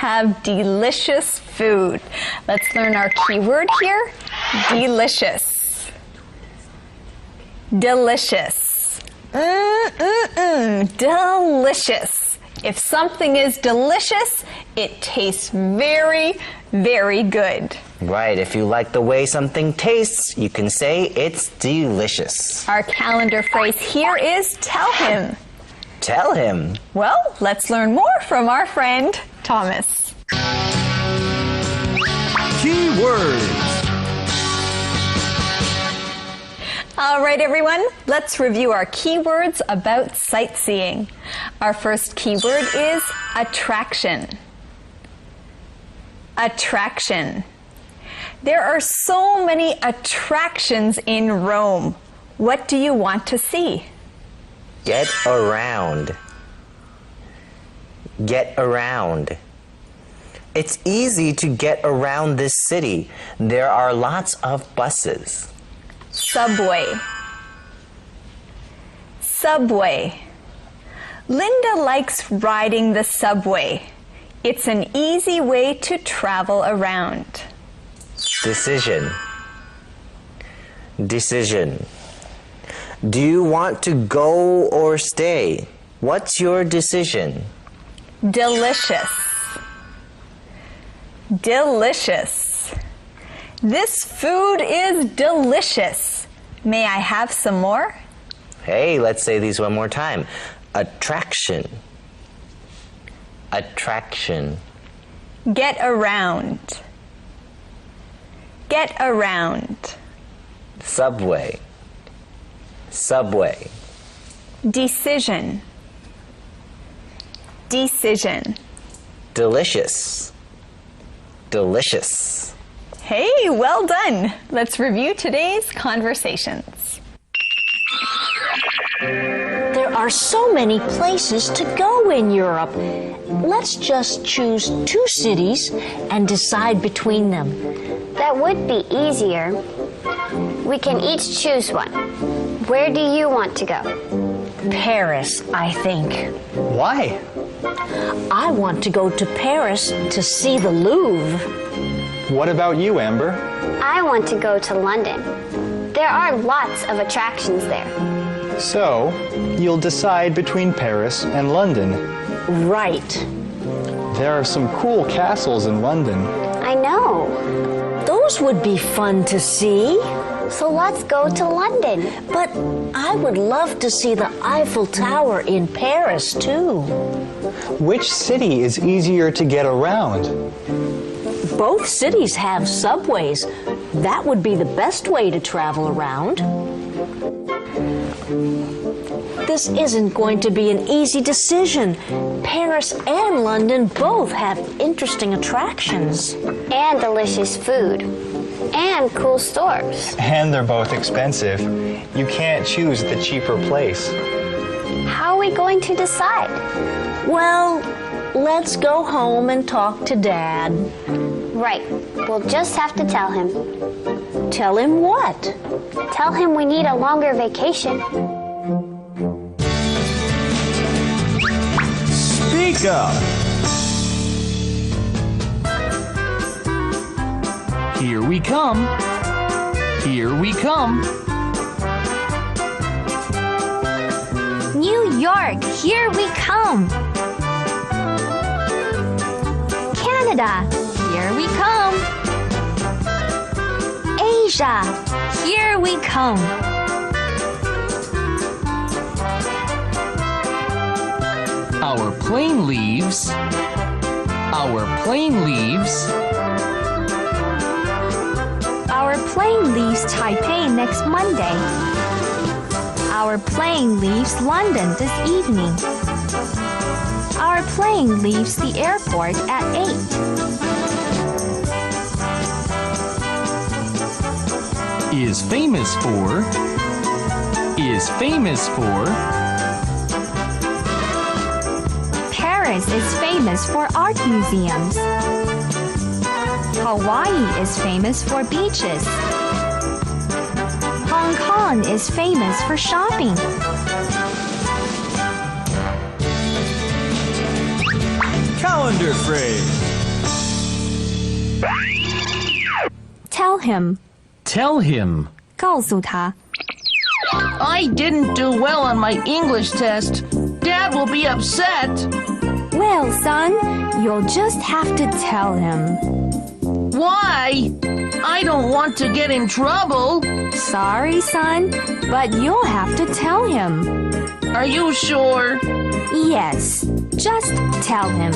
have delicious food. Let's learn our keyword here. Delicious. Delicious. Delicious. If something is delicious, it tastes very, very good. Right, if you like the way something tastes, you can say it's delicious. Our calendar phrase here is tell him. Tell him. Well, let's learn more from our friend, Thomas. Keywords. All right, everyone, let's review our keywords about sightseeing. Our first keyword is attraction. Attraction. There are so many attractions in Rome. What do you want to see? Get around. Get around. It's easy to get around this city. There are lots of buses. Subway. Subway. Linda likes riding the subway. It's an easy way to travel around. Decision. Decision. Do you want to go or stay? What's your decision? Delicious. Delicious. This food is delicious. May I have some more? Hey, let's say these one more time. Attraction. Attraction. Get around. Get around. Subway. Subway. Decision. Decision. Delicious. Delicious. Hey, well done. Let's review today's conversations. There are so many places to go in Europe. Let's just choose 2 cities and decide between them. That would be easier. We can each choose one. Where do you want to go? Paris, I think. Why? I want to go to Paris to see the Louvre. What about you, Amber? I want to go to London. There are lots of attractions there. So, you'll decide between Paris and London. Right. There are some cool castles in London. I know. Those would be fun to see. So let's go to London. But I would love to see the Eiffel Tower in Paris, too. Which city is easier to get around? Both cities have subways. That would be the best way to travel around. This isn't going to be an easy decision. Paris and London both have interesting attractions. And delicious food. And cool stores. And they're both expensive. You can't choose the cheaper place. How are we going to decide? Well, let's go home and talk to Dad. Right. We'll just have to tell him. Tell him what? Tell him we need a longer vacation. Speak up! Here we come. Here we come. New York, here we come. Canada, here we come. Asia, here we come. Our plane leaves. Our plane leaves. Our plane leaves Taipei next Monday. Our plane leaves London this evening. Our plane leaves the airport at 8. Is famous for. Is famous for. Paris is famous for art museums. Hawaii is famous for beaches. Hong Kong is famous for shopping. Calendar phrase. Tell him. Tell him. 告诉他。 I didn't do well on my English test. Dad will be upset. Well, son, you'll just have to tell him. Why? I don't want to get in trouble. Sorry, son, but you'll have to tell him. Are you sure? Yes, just tell him.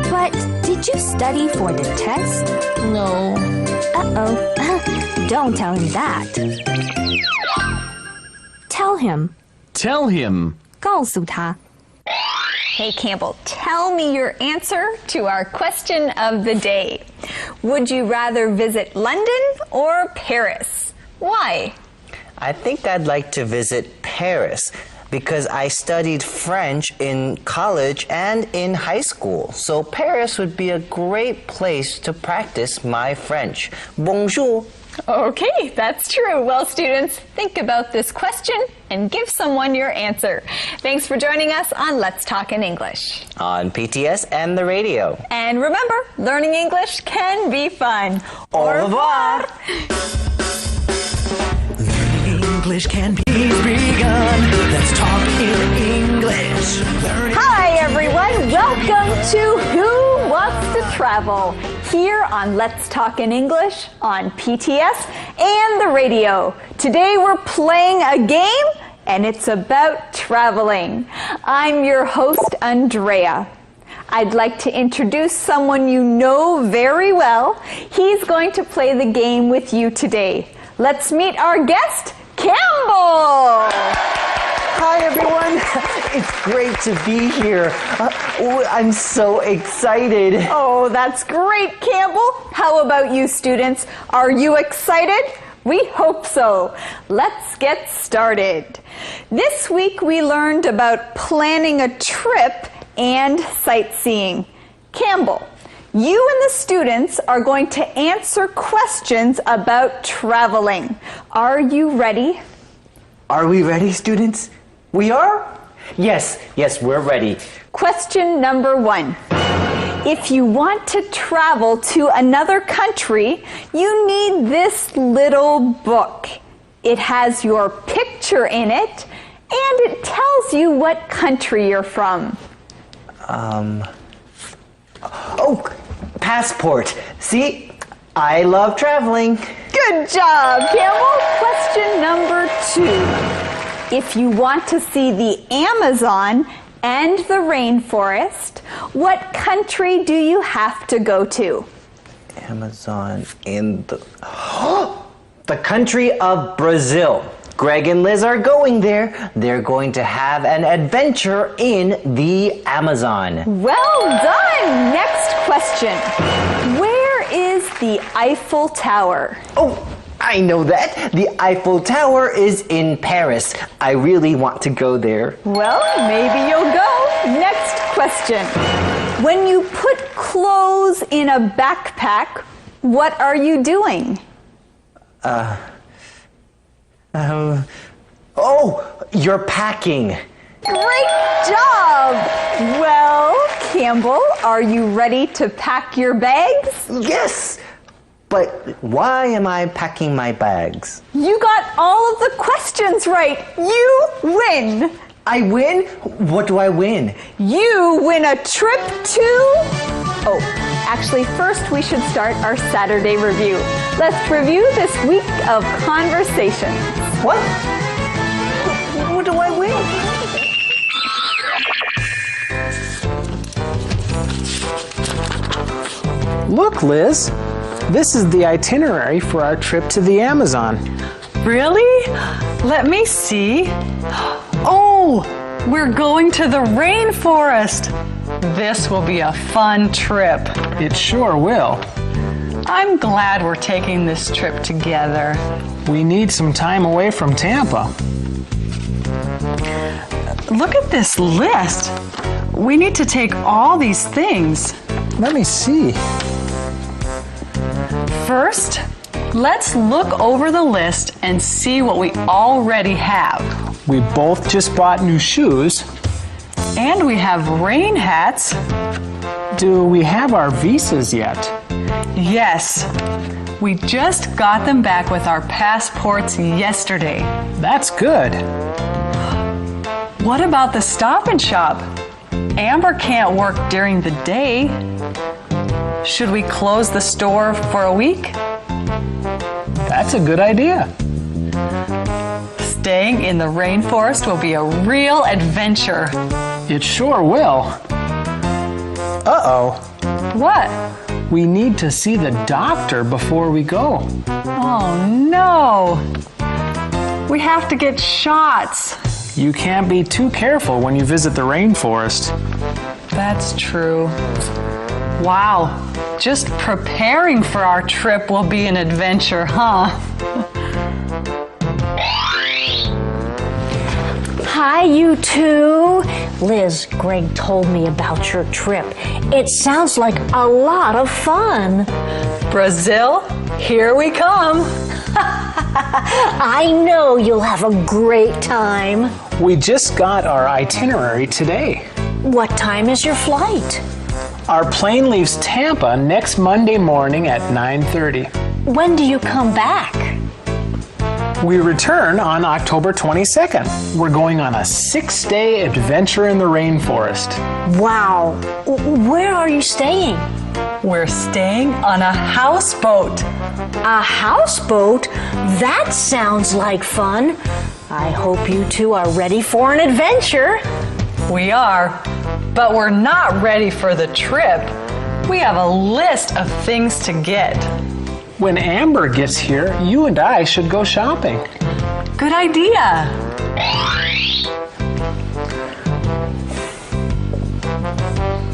But did you study for the test? No. Uh-oh. Don't tell him that. Tell him. Tell him. 告诉他。 Hey Campbell, tell me your answer to our question of the day. Would you rather visit London or Paris? Why? I think I'd like to visit Paris because I studied French in college and in high school. So Paris would be a great place to practice my French. Bonjour. Okay, that's true. Well, students, think about this question and give someone your answer. Thanks for joining us on Let's Talk in English. On PTS and the radio. And remember, learning English can be fun. Au revoir. English can be begun. Let's talk in English. Hi, everyone. Welcome to Who Wants to Travel? Here on Let's Talk in English on PTS and the radio. Today we're playing a game and it's about traveling. I'm your host, Andrea. I'd like to introduce someone you know very well. He's going to play the game with you today. Let's meet our guest, Campbell. Hi, everyone. It's great to be here. I'm so excited. Oh, that's great, Campbell. How about you, students? Are you excited? We hope so. Let's get started. This week we learned about planning a trip and sightseeing. Campbell, you and the students are going to answer questions about traveling. Are you ready? Are we ready, students? We are? Yes, we're ready. Question number 1. If you want to travel to another country, you need this little book. It has your picture in it, and it tells you what country you're from. Oh, passport. See, I love traveling. Good job, Campbell. Question number 2. If you want to see the Amazon and the rainforest, what country do you have to go to? Amazon in the... the country of Brazil. Greg and Liz are going there. They're going to have an adventure in the Amazon. Well done! Next question. Where is the Eiffel Tower? Oh, I know that. The Eiffel Tower is in Paris. I really want to go there. Well, maybe you'll go. Next question. When you put clothes in a backpack, what are you doing? You're packing. Great job! Well, Campbell, are you ready to pack your bags? Yes, but why am I packing my bags? You got all of the questions right. You win. I win? What do I win? You win a trip to... Oh, actually, first we should start our Saturday review. Let's review this week of conversations. What? What do I win? Look, Liz. This is the itinerary for our trip to the Amazon. Really? Let me see. Oh, we're going to the rainforest. This will be a fun trip. It sure will. I'm glad we're taking this trip together. We need some time away from Tampa. Look at this list. We need to take all these things. Let me see. First, let's look over the list and see what we already have. We both just bought new shoes. And we have rain hats. Do we have our visas yet? Yes. We just got them back with our passports yesterday. That's good. What about the Stop and Shop? Amber can't work during the day. Should we close the store for a week? That's a good idea. Staying in the rainforest will be a real adventure. It sure will. Uh-oh. What? We need to see the doctor before we go. Oh no! We have to get shots. You can't be too careful when you visit the rainforest. That's true. Wow, just preparing for our trip will be an adventure, huh? Hi, you two. Liz, Greg told me about your trip. It sounds like a lot of fun. Brazil, here we come. I know you'll have a great time. We just got our itinerary today. What time is your flight? Our plane leaves Tampa next Monday morning at 9:30. When do you come back? We return on October 22nd. We're going on a 6-day adventure in the rainforest. Wow. Where are you staying? We're staying on a houseboat. A houseboat? That sounds like fun. I hope you two are ready for an adventure. We are, but we're not ready for the trip. We have a list of things to get. When Amber gets here, you and I should go shopping. Good idea.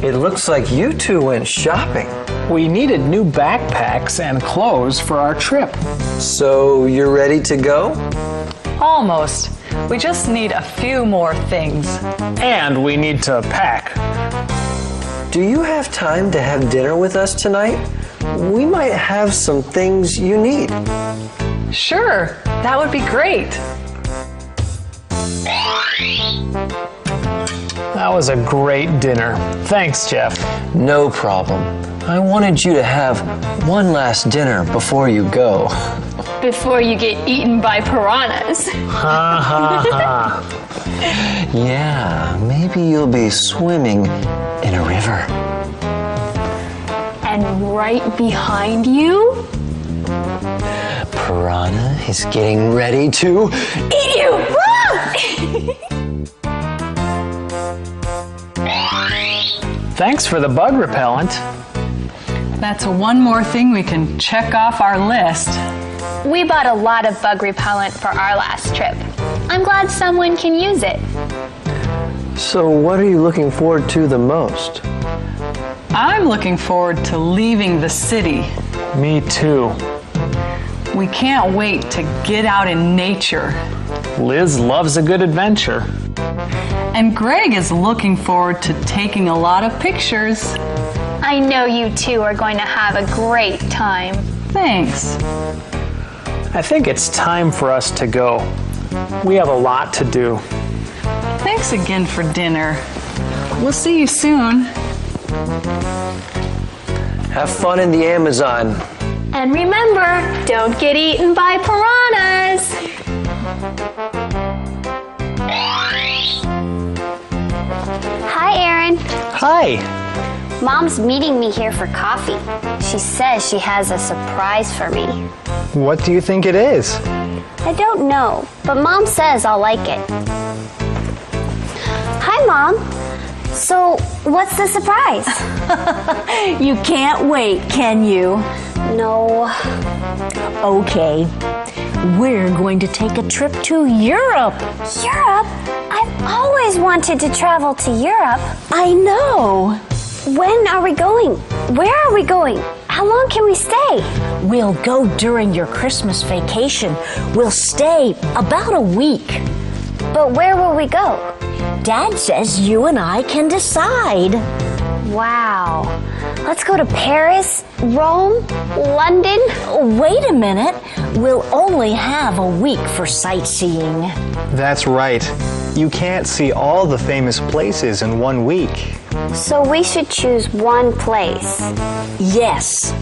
It looks like you two went shopping. We needed new backpacks and clothes for our trip. So you're ready to go? Almost. We just need a few more things. And we need to pack. Do you have time to have dinner with us tonight? We might have some things you need. Sure, that would be great. That was a great dinner. Thanks, Jeff. No problem. I wanted you to have one last dinner before you go. Before you get eaten by piranhas. Ha ha ha. Yeah, maybe you'll be swimming in a river. And right behind you? Piranha is getting ready to Eat you! Thanks for the bug repellent. That's one more thing we can check off our list. We bought a lot of bug repellent for our last trip. I'm glad someone can use it. So what are you looking forward to the most? I'm looking forward to leaving the city. Me too. We can't wait to get out in nature. Liz loves a good adventure. And Greg is looking forward to taking a lot of pictures. I know you two are going to have a great time. Thanks. I think it's time for us to go. We have a lot to do. Thanks again for dinner. We'll see you soon. Have fun in the Amazon. And remember, don't get eaten by piranhas. Hi, Aaron. Hi. Mom's meeting me here for coffee. She says she has a surprise for me. What do you think it is? I don't know, but Mom says I'll like it. Hi, Mom. So, what's the surprise? You can't wait, can you? No. Okay. We're going to take a trip to Europe. Europe? I've always wanted to travel to Europe. I know. When are we going? Where are we going? How long can we stay? We'll go during your Christmas vacation. We'll stay about a week. But where will we go? Dad says you and I can decide. Wow. Let's go to Paris, Rome, London. Wait a minute. We'll only have a week for sightseeing. That's right. You can't see all the famous places in 1 week. So we should choose one place. Yes.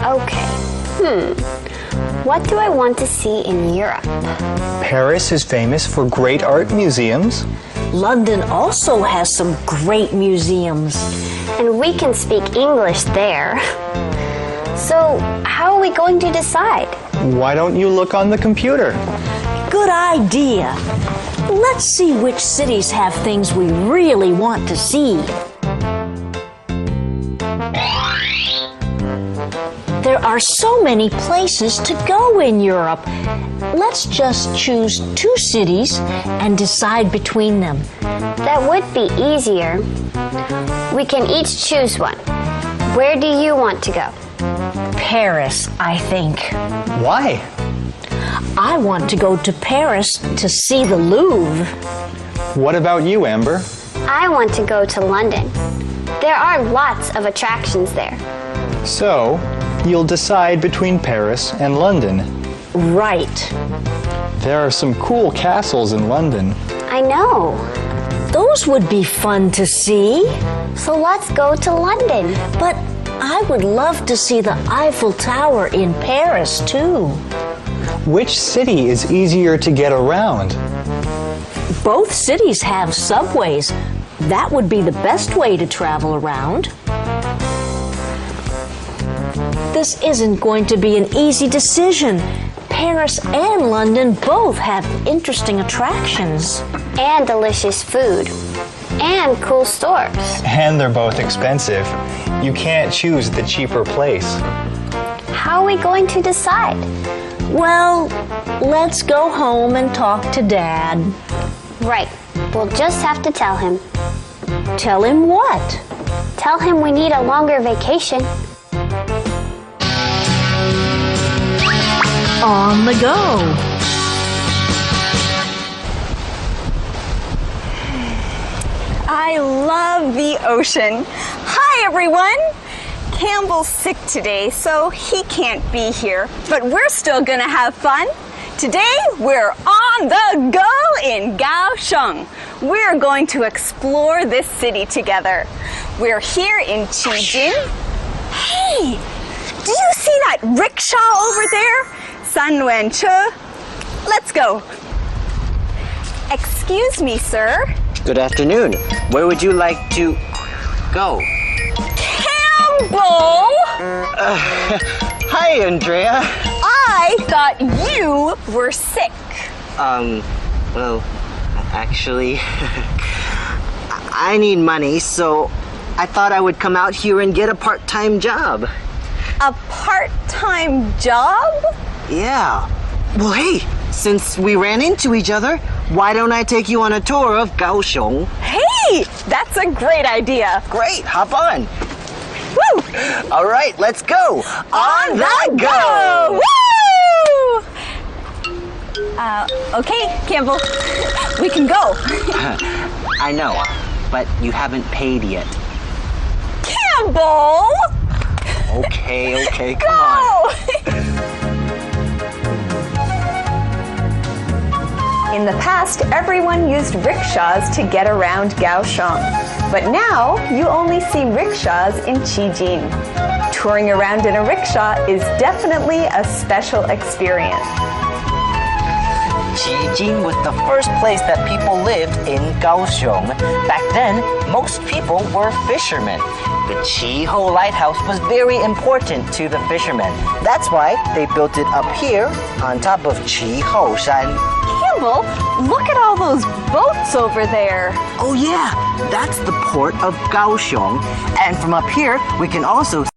Okay. What do I want to see in Europe? Paris is famous for great art museums. London also has some great museums. And we can speak English there. So, how are we going to decide? Why don't you look on the computer? Good idea. Let's see which cities have things we really want to see. There are so many places to go in Europe. Let's just choose 2 cities and decide between them. That would be easier. We can each choose one. Where do you want to go? Paris, I think. Why? I want to go to Paris to see the Louvre. What about you, Amber? I want to go to London. There are lots of attractions there. So, you'll decide between Paris and London. Right. There are some cool castles in London. I know. Those would be fun to see. So let's go to London. But I would love to see the Eiffel Tower in Paris, too. Which city is easier to get around? Both cities have subways. That would be the best way to travel around. This isn't going to be an easy decision. Paris and London both have interesting attractions. And delicious food. And cool stores. And they're both expensive. You can't choose the cheaper place. How are we going to decide? Well, let's go home and talk to Dad. Right. We'll just have to tell him. Tell him what? Tell him we need a longer vacation. On the go. I love the ocean. Hi, everyone. Campbell's sick today, so he can't be here, but we're still gonna have fun. Today, we're on the go in Kaohsiung. We're going to explore this city together. We're here in Chijin. Hey, do you see that rickshaw over there? Sanwen Che. Let's go. Excuse me, sir. Good afternoon. Where would you like to go? Campbell! Hi, Andrea. I thought you were sick. Well, actually, I need money, so I thought I would come out here and get a part-time job. A part-time job? Yeah. Well, hey, since we ran into each other, why don't I take you on a tour of Kaohsiung? Hey, that's a great idea. Great, hop on. Woo! All right, let's go. On the go! Woo! Okay, Campbell, we can go. I know, but you haven't paid yet. Campbell! Okay, come Go! on. In the past, everyone used rickshaws to get around Kaohsiung. But now, you only see rickshaws in Chijin. Touring around in a rickshaw is definitely a special experience. Chijin was the first place that people lived in Kaohsiung. Back then, most people were fishermen. The Chi-Ho Lighthouse was very important to the fishermen. That's why they built it up here on top of Chi-Ho Shan. Campbell, look at all those boats over there. Oh yeah, that's the port of Kaohsiung. And from up here, we can also